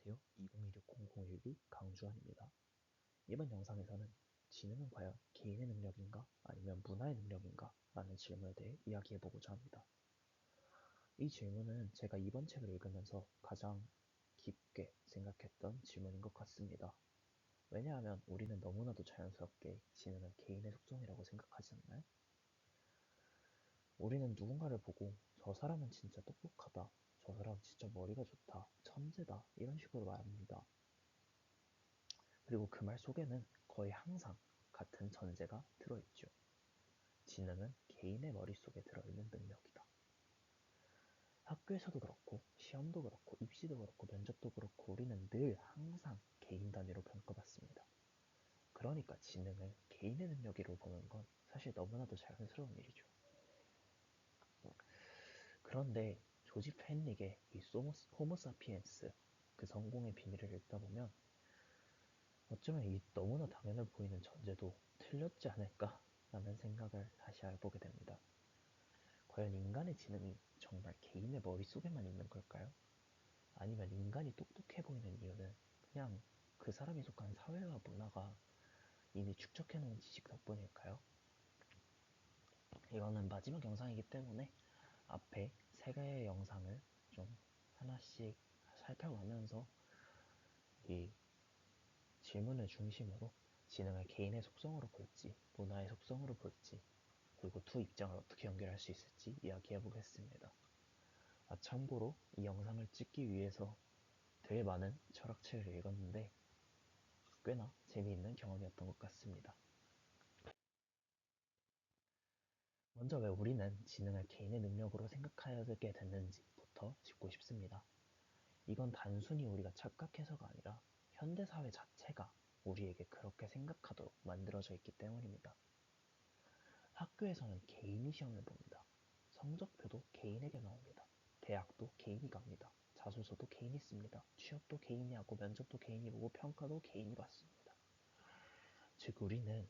안녕하세요. 2016-0012 강주환입니다. 이번 영상에서는 지능은 과연 개인의 능력인가 아니면 문화의 능력인가 라는 질문에 대해 이야기해보고자 합니다. 이 질문은 제가 이번 책을 읽으면서 가장 깊게 생각했던 질문인 것 같습니다. 왜냐하면 우리는 너무나도 자연스럽게 지능은 개인의 속성이라고 생각하지 않나요? 우리는 누군가를 보고 저 사람은 진짜 똑똑하다, 저 사람은 진짜 머리가 좋다, 천재다 이런 식으로 말합니다. 그리고 그 말 속에는 거의 항상 같은 전제가 들어있죠. 지능은 개인의 머릿속에 들어있는 능력이다. 학교에서도 그렇고 시험도 그렇고 입시도 그렇고 면접도 그렇고 우리는 늘 항상 개인 단위로 평가받습니다. 그러니까 지능을 개인의 능력으로 보는 건 사실 너무나도 자연스러운 일이죠. 그런데 조지 펜릭의 이 호모사피엔스, 그 성공의 비밀을 읽다 보면 어쩌면 이 너무나 당연해 보이는 전제도 틀렸지 않을까라는 생각을 다시 해보게 됩니다. 과연 인간의 지능이 정말 개인의 머릿속에만 있는 걸까요? 아니면 인간이 똑똑해 보이는 이유는 그냥 그 사람이 속한 사회와 문화가 이미 축적해놓은 지식 덕분일까요? 이거는 마지막 영상이기 때문에 앞에 세 개의 영상을 좀 하나씩 살펴가면서 이 질문을 중심으로 지능을 개인의 속성으로 볼지, 문화의 속성으로 볼지, 그리고 두 입장을 어떻게 연결할 수 있을지 이야기해 보겠습니다. 참고로 이 영상을 찍기 위해서 되게 많은 철학책을 읽었는데 꽤나 재미있는 경험이었던 것 같습니다. 먼저 왜 우리는 지능을 개인의 능력으로 생각하게 됐는지부터 짚고 싶습니다. 이건 단순히 우리가 착각해서가 아니라 현대사회 자체가 우리에게 그렇게 생각하도록 만들어져 있기 때문입니다. 학교에서는 개인이 시험을 봅니다. 성적표도 개인에게 나옵니다. 대학도 개인이 갑니다. 자소서도 개인이 씁니다. 취업도 개인이 하고 면접도 개인이 보고 평가도 개인이 받습니다. 즉 우리는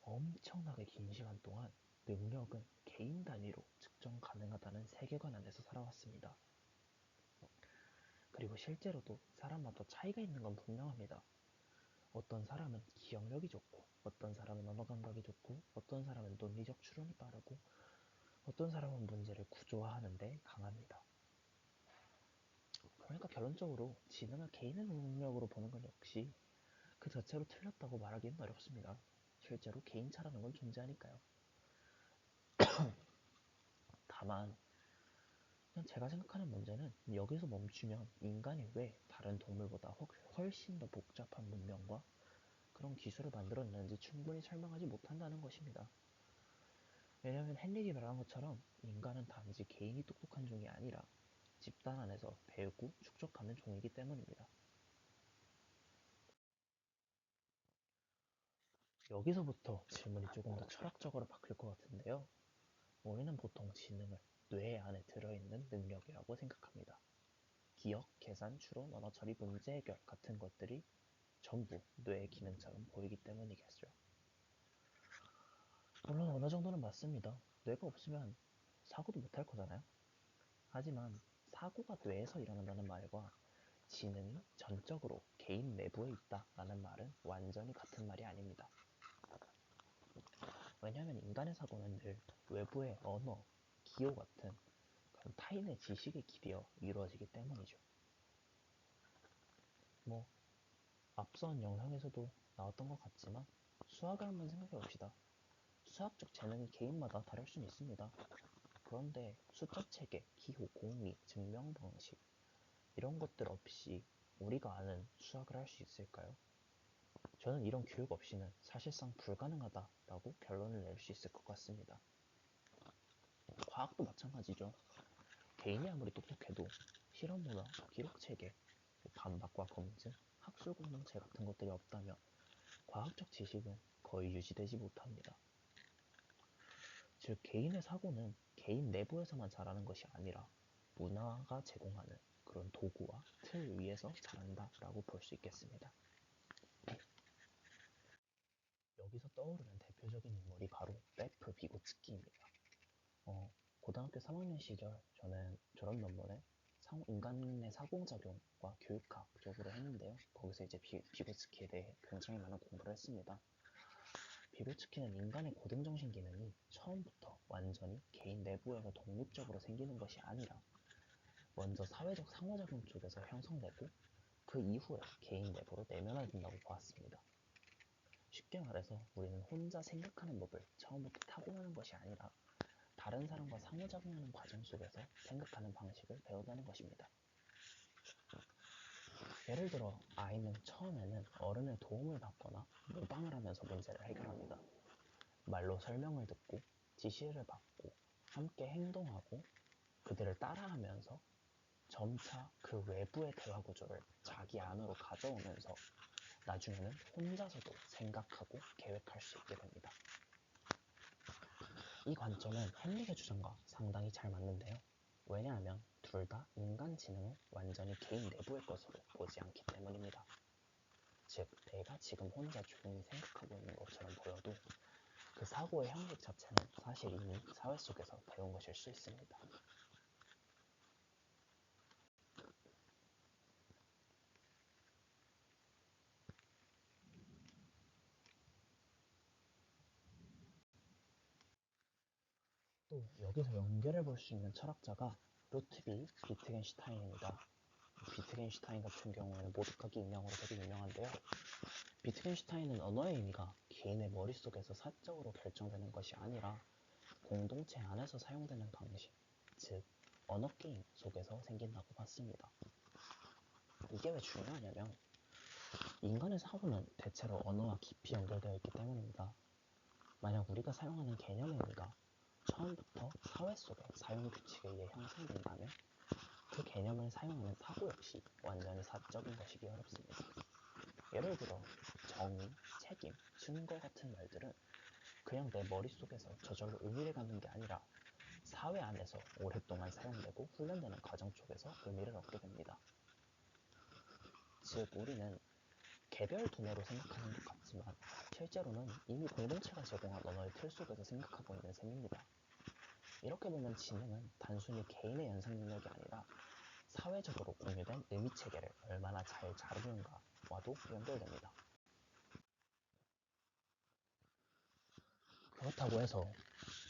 엄청나게 긴 시간 동안 능력은 개인 단위로 측정 가능하다는 세계관 안에서 살아왔습니다. 그리고 실제로도 사람마다 차이가 있는 건 분명합니다. 어떤 사람은 기억력이 좋고 어떤 사람은 언어 감각이 좋고 어떤 사람은 논리적 추론이 빠르고 어떤 사람은 문제를 구조화하는 데 강합니다. 그러니까 결론적으로 지능을 개인의 능력으로 보는 건 역시 그 자체로 틀렸다고 말하기는 어렵습니다. 실제로 개인차라는 건 존재하니까요. 다만 그냥 제가 생각하는 문제는 여기서 멈추면 인간이 왜 다른 동물보다 훨씬 더 복잡한 문명과 그런 기술을 만들어내는지 충분히 설명하지 못한다는 것입니다. 왜냐하면 헨릭이 말한 것처럼 인간은 단지 개인이 똑똑한 종이 아니라 집단 안에서 배우고 축적하는 종이기 때문입니다. 여기서부터 질문이 조금 더 철학적으로 바뀔 것 같은데요. 우리는 보통 지능을 뇌 안에 들어있는 능력이라고 생각합니다. 기억, 계산, 추론, 언어 처리, 문제 해결 같은 것들이 전부 뇌의 기능처럼 보이기 때문이겠죠. 물론 어느 정도는 맞습니다. 뇌가 없으면 사고도 못할 거잖아요. 하지만 사고가 뇌에서 일어난다는 말과 지능이 전적으로 개인 내부에 있다라는 말은 완전히 같은 말이 아닙니다. 왜냐하면 인간의 사고는 늘 외부의 언어, 기호 같은 그런 타인의 지식에 기대어 이루어지기 때문이죠. 뭐 앞선 영상에서도 나왔던 것 같지만 수학을 한번 생각해 봅시다. 수학적 재능이 개인마다 다를 수는 있습니다. 그런데 숫자 체계, 기호, 공리, 증명 방식 이런 것들 없이 우리가 아는 수학을 할 수 있을까요? 저는 이런 교육 없이는 사실상 불가능하다라고 결론을 낼 수 있을 것 같습니다. 과학도 마찬가지죠. 개인이 아무리 똑똑해도 실험 문화, 기록 체계, 반박과 검증, 학술 공동체 같은 것들이 없다면 과학적 지식은 거의 유지되지 못합니다. 즉 개인의 사고는 개인 내부에서만 자라는 것이 아니라 문화가 제공하는 그런 도구와 틀 위에서 자란다라고 볼 수 있겠습니다. 여기서 떠오르는 대표적인 인물이 바로 래프 비고츠키입니다. 고등학교 3학년 시절 저는 졸업 논문에 인간의 사고작용과 교육학 쪽으로 했는데요. 거기서 이제 비고츠키에 대해 굉장히 많은 공부를 했습니다. 비고츠키는 인간의 고등정신 기능이 처음부터 완전히 개인 내부에서 독립적으로 생기는 것이 아니라 먼저 사회적 상호작용 쪽에서 형성되고 그 이후에 개인 내부로 내면화된다고 보았습니다. 쉽게 말해서 우리는 혼자 생각하는 법을 처음부터 타고나는 것이 아니라 다른 사람과 상호작용하는 과정 속에서 생각하는 방식을 배운다는 것입니다. 예를 들어 아이는 처음에는 어른의 도움을 받거나 모방을 하면서 문제를 해결합니다. 말로 설명을 듣고 지시를 받고 함께 행동하고 그들을 따라하면서 점차 그 외부의 대화 구조를 자기 안으로 가져오면서 나중에는 혼자서도 생각하고 계획할 수 있게 됩니다. 이 관점은 헨릭의 주장과 상당히 잘 맞는데요. 왜냐하면 둘 다 인간 지능을 완전히 개인 내부의 것으로 보지 않기 때문입니다. 즉, 내가 지금 혼자 조용히 생각하고 있는 것처럼 보여도 그 사고의 형식 자체는 사실 이미 사회 속에서 배운 것일 수 있습니다. 또 여기서 연결해 볼 수 있는 철학자가 루트비 비트겐슈타인입니다. 비트겐슈타인 같은 경우에는 모두가기 인형으로 되게 유명한데요. 비트겐슈타인은 언어의 의미가 개인의 머릿속에서 사적으로 결정되는 것이 아니라 공동체 안에서 사용되는 방식, 즉 언어 게임 속에서 생긴다고 봤습니다. 이게 왜 중요하냐면 인간의 사고는 대체로 언어와 깊이 연결되어 있기 때문입니다. 만약 우리가 사용하는 개념의 의미가 처음부터 사회 속의 사용 규칙에 의해 형성된다면 그 개념을 사용하는 사고 역시 완전히 사적인 것이기 어렵습니다. 예를 들어 정의, 책임, 증거 같은 말들은 그냥 내 머릿속에서 저절로 의미를 갖는 게 아니라 사회 안에서 오랫동안 사용되고 훈련되는 과정 속에서 의미를 얻게 됩니다. 즉 우리는 개별 두뇌로 생각하는 것 같지만 실제로는 이미 공동체가 제공한 언어의 틀 속에서 생각하고 있는 셈입니다. 이렇게 보면 지능은 단순히 개인의 연상 능력이 아니라 사회적으로 공유된 의미체계를 얼마나 잘 다루는가와도 연결됩니다. 그렇다고 해서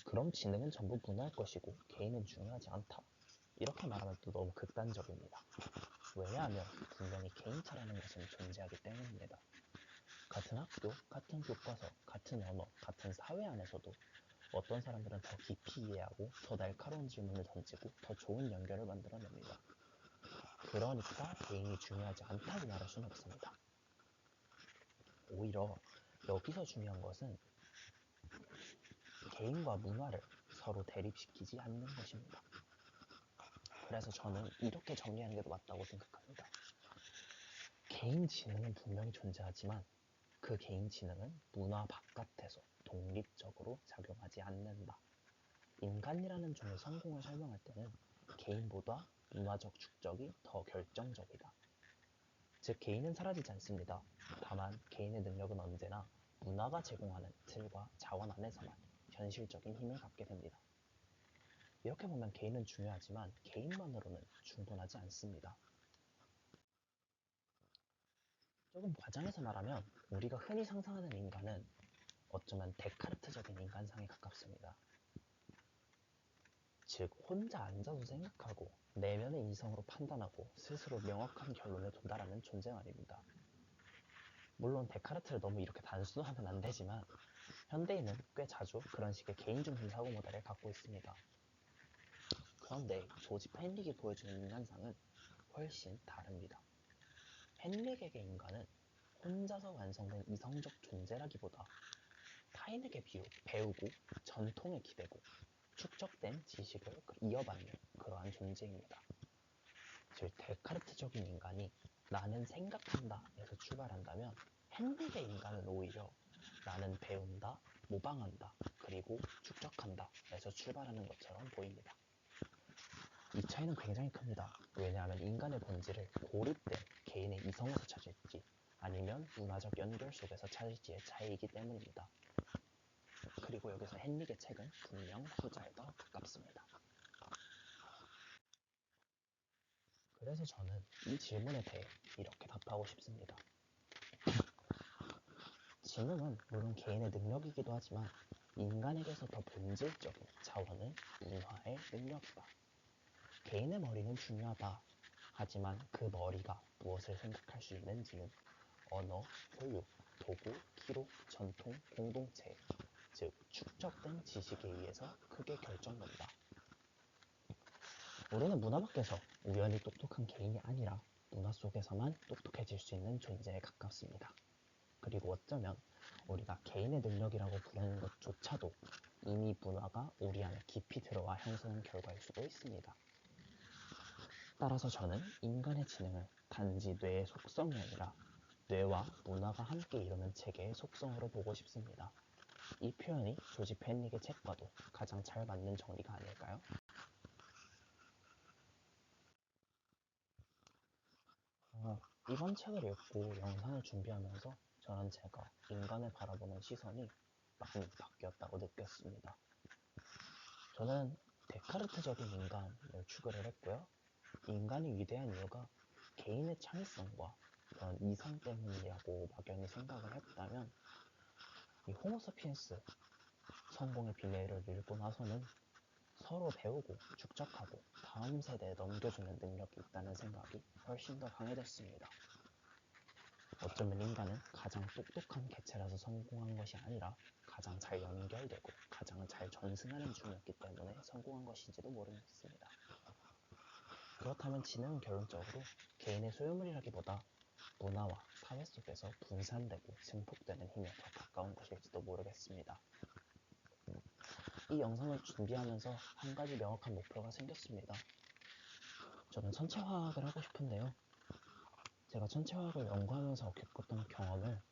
그럼 지능은 전부 문화일 것이고 개인은 중요하지 않다. 이렇게 말하면 또 너무 극단적입니다. 왜냐하면 분명히 개인차라는 것은 존재하기 때문입니다. 같은 학교, 같은 교과서, 같은 언어, 같은 사회 안에서도 어떤 사람들은 더 깊이 이해하고 더 날카로운 질문을 던지고 더 좋은 연결을 만들어냅니다. 그러니까 개인이 중요하지 않다고 말할 수는 없습니다. 오히려 여기서 중요한 것은 개인과 문화를 서로 대립시키지 않는 것입니다. 그래서 저는 이렇게 정리하는 게 더 맞다고 생각합니다. 개인 지능은 분명히 존재하지만 그 개인 지능은 문화 바깥에서 독립적으로 작용하지 않는다. 인간이라는 종의 성공을 설명할 때는 개인보다 문화적 축적이 더 결정적이다. 즉 개인은 사라지지 않습니다. 다만 개인의 능력은 언제나 문화가 제공하는 틀과 자원 안에서만 현실적인 힘을 갖게 됩니다. 이렇게 보면 개인은 중요하지만 개인만으로는 충분하지 않습니다. 조금 과장해서 말하면 우리가 흔히 상상하는 인간은 어쩌면 데카르트적인 인간상에 가깝습니다. 즉 혼자 앉아서 생각하고 내면의 이성으로 판단하고 스스로 명확한 결론에 도달하는 존재 말입니다. 물론 데카르트를 너무 이렇게 단순화하면 안 되지만 현대인은 꽤 자주 그런 식의 개인중심 사고 모델을 갖고 있습니다. 그런데 조지 헨릭이 보여주는 인간상은 훨씬 다릅니다. 헨릭에게 인간은 혼자서 완성된 이성적 존재라기보다 타인에게 배우고 전통에 기대고 축적된 지식을 이어받는 그러한 존재입니다. 즉 데카르트적인 인간이 나는 생각한다에서 출발한다면 헨릭의 인간은 오히려 나는 배운다, 모방한다, 그리고 축적한다에서 출발하는 것처럼 보입니다. 이 차이는 굉장히 큽니다. 왜냐하면 인간의 본질을 고립된 개인의 이성에서 찾을지 아니면 문화적 연결 속에서 찾을지의 차이이기 때문입니다. 그리고 여기서 헨릭의 책은 분명 후자에 더 가깝습니다. 그래서 저는 이 질문에 대해 이렇게 답하고 싶습니다. 지능은 물론 개인의 능력이기도 하지만 인간에게서 더 본질적인 차원은 문화의 능력이다. 개인의 머리는 중요하다. 하지만 그 머리가 무엇을 생각할 수 있는지는 언어, 교육, 도구, 기록, 전통, 공동체, 즉 축적된 지식에 의해서 크게 결정된다. 우리는 문화 밖에서 우연히 똑똑한 개인이 아니라 문화 속에서만 똑똑해질 수 있는 존재에 가깝습니다. 그리고 어쩌면 우리가 개인의 능력이라고 부르는 것조차도 이미 문화가 우리 안에 깊이 들어와 형성한 결과일 수도 있습니다. 따라서 저는 인간의 지능을 단지 뇌의 속성이 아니라 뇌와 문화가 함께 이루는 체계의 속성으로 보고 싶습니다. 이 표현이 조지 펜릭의 책과도 가장 잘 맞는 정리가 아닐까요? 이번 책을 읽고 영상을 준비하면서 저는 제가 인간을 바라보는 시선이 많이 바뀌었다고 느꼈습니다. 저는 데카르트적인 인간을 추구를 했고요. 인간이 위대한 이유가 개인의 창의성과 그런 이성 때문이라고 막연히 생각을 했다면 이 호모사피엔스 성공의 비밀을 읽고 나서는 서로 배우고 축적하고 다음 세대에 넘겨주는 능력이 있다는 생각이 훨씬 더 강해졌습니다. 어쩌면 인간은 가장 똑똑한 개체라서 성공한 것이 아니라 가장 잘 연결되고 가장 잘 전승하는 중이었기 때문에 성공한 것인지도 모르겠습니다. 그렇다면 지능은 결론적으로 개인의 소유물이라기보다 문화와 사회 속에서 분산되고 증폭되는 힘에 더 가까운 것일지도 모르겠습니다. 이 영상을 준비하면서 한 가지 명확한 목표가 생겼습니다. 저는 천체화학을 하고 싶은데요. 제가 천체화학을 연구하면서 겪었던 경험을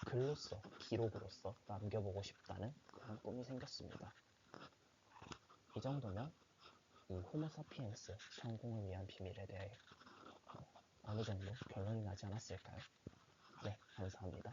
글로써, 기록으로서 남겨보고 싶다는 그런 꿈이 생겼습니다. 이 정도면 이 호모사피엔스 성공을 위한 비밀에 대해 어느 정도 결론이 나지 않았을까요? 네, 감사합니다.